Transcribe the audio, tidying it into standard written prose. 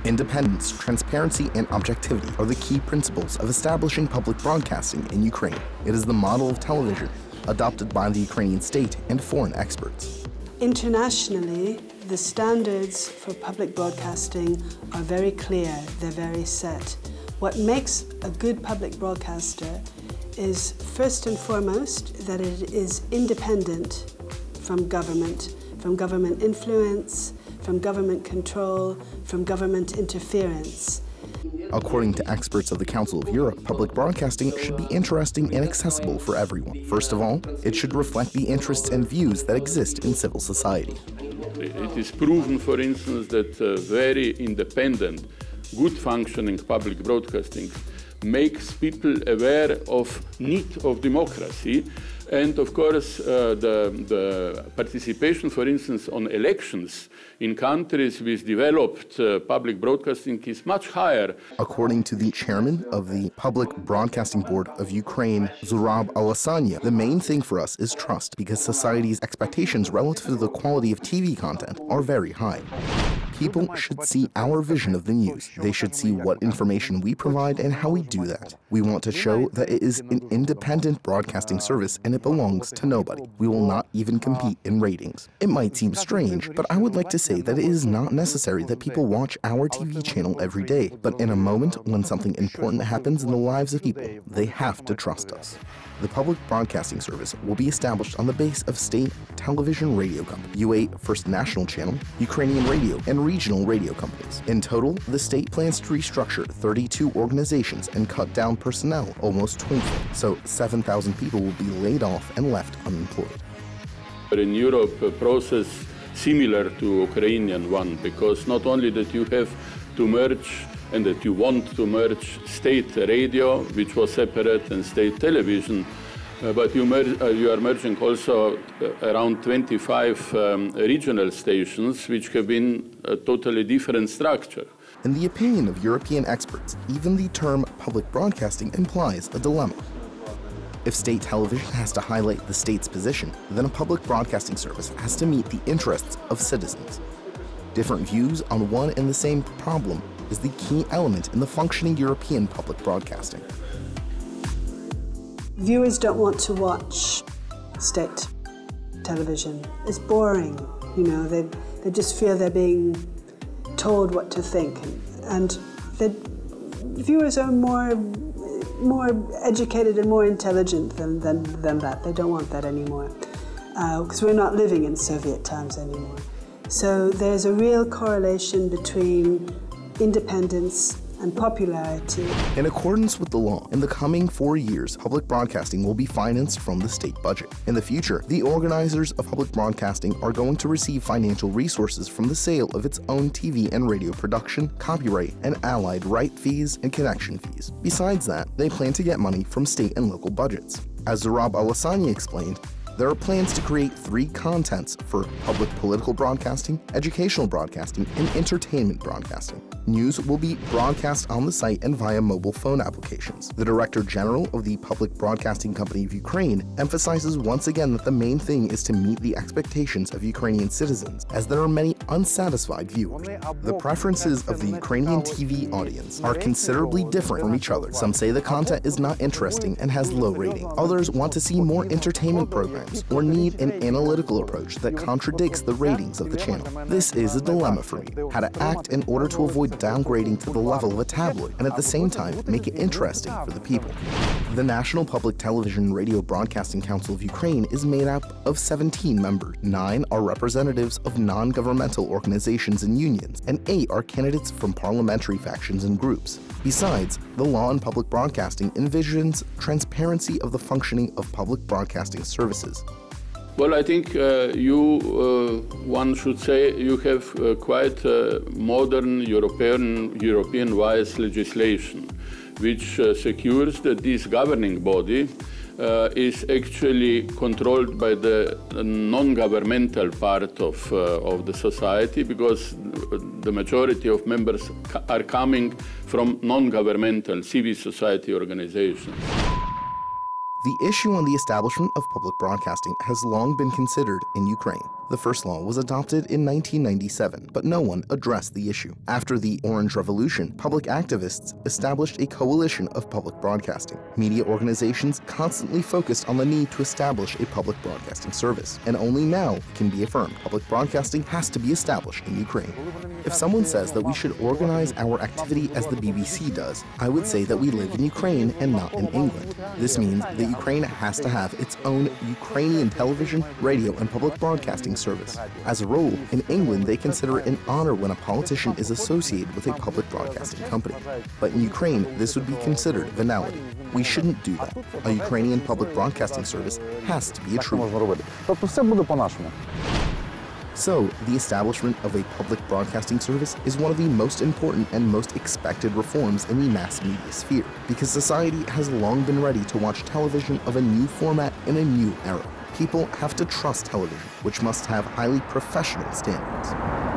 Independence, transparency, and objectivity are the key principles of establishing public broadcasting in Ukraine. It is the model of television adopted by the Ukrainian state and foreign experts. Internationally, the standards for public broadcasting are very clear, they're very set. What makes a good public broadcaster is first and foremost that it is independent from government influence, from government control, from government interference. According to experts of the Council of Europe, public broadcasting should be interesting and accessible for everyone. First of all, it should reflect the interests and views that exist in civil society. It is proven, for instance, that very independent, good functioning public broadcasting makes people aware of need of democracy. And of course, the participation, for instance, on elections in countries with developed public broadcasting is much higher. According to the chairman of the Public Broadcasting Board of Ukraine, Zurab Alasanya, the main thing for us is trust, because society's expectations relative to the quality of TV content are very high. People should see our vision of the news. They should see what information we provide and how we do that. We want to show that it is an independent broadcasting service and it belongs to nobody. We will not even compete in ratings. It might seem strange, but I would like to say that it is not necessary that people watch our TV channel every day. But in a moment when something important happens in the lives of people, they have to trust us. The public broadcasting service will be established on the base of state television radio company, UA First National Channel, Ukrainian radio, and regional radio companies. In total, the state plans to restructure 32 organizations and cut down personnel almost 20, so 7,000 people will be laid off and left unemployed. In Europe, a process similar to Ukrainian one, because not only that you have to merge and that you want to merge state radio, which was separate, and state television, but you are merging also around 25 regional stations, which have been a totally different structure. In the opinion of European experts, even the term public broadcasting implies a dilemma. If state television has to highlight the state's position, then a public broadcasting service has to meet the interests of citizens. Different views on one and the same problem is the key element in the functioning European public broadcasting. Viewers don't want to watch state television. It's boring, you know, they just feel they're being told what to think. And the viewers are more educated and more intelligent than that. They don't want that anymore, because we're not living in Soviet times anymore. So there's a real correlation between independence and popularity. In accordance with the law, in the coming 4 years, public broadcasting will be financed from the state budget. In the future, the organizers of public broadcasting are going to receive financial resources from the sale of its own TV and radio production, copyright, and allied right fees and connection fees. Besides that, they plan to get money from state and local budgets. As Zurab Alasanya explained, there are plans to create 3 contents for public political broadcasting, educational broadcasting, and entertainment broadcasting. News will be broadcast on the site and via mobile phone applications. The Director General of the Public Broadcasting Company of Ukraine emphasizes once again that the main thing is to meet the expectations of Ukrainian citizens, as there are many unsatisfied viewers. The preferences of the Ukrainian TV audience are considerably different from each other. Some say the content is not interesting and has low rating. Others want to see more entertainment programs or need an analytical approach that contradicts the ratings of the channel. This is a dilemma for me, how to act in order to avoid downgrading to the level of a tabloid and at the same time make it interesting for the people. The National Public Television and Radio Broadcasting Council of Ukraine is made up of 17 members. 9 are representatives of non-governmental organizations and unions, and 8 are candidates from parliamentary factions and groups. Besides, the law on public broadcasting envisions transparency of the functioning of public broadcasting services. Well, I think one should say you have quite modern European-wise legislation, which secures that this governing body is actually controlled by the non-governmental part of the society, because the majority of members are coming from non-governmental civil society organizations. The issue on the establishment of public broadcasting has long been considered in Ukraine. The first law was adopted in 1997, but no one addressed the issue. After the Orange Revolution, public activists established a coalition of public broadcasting. Media organizations constantly focused on the need to establish a public broadcasting service, and only now can be affirmed public broadcasting has to be established in Ukraine. If someone says that we should organize our activity as the BBC does, I would say that we live in Ukraine and not in England. This means that Ukraine has to have its own Ukrainian television, radio, and public broadcasting service. As a rule, in England they consider it an honor when a politician is associated with a public broadcasting company. But in Ukraine, this would be considered venality. We shouldn't do that. A Ukrainian public broadcasting service has to be a true one. So, the establishment of a public broadcasting service is one of the most important and most expected reforms in the mass media sphere, because society has long been ready to watch television of a new format in a new era. People have to trust television, which must have highly professional standards.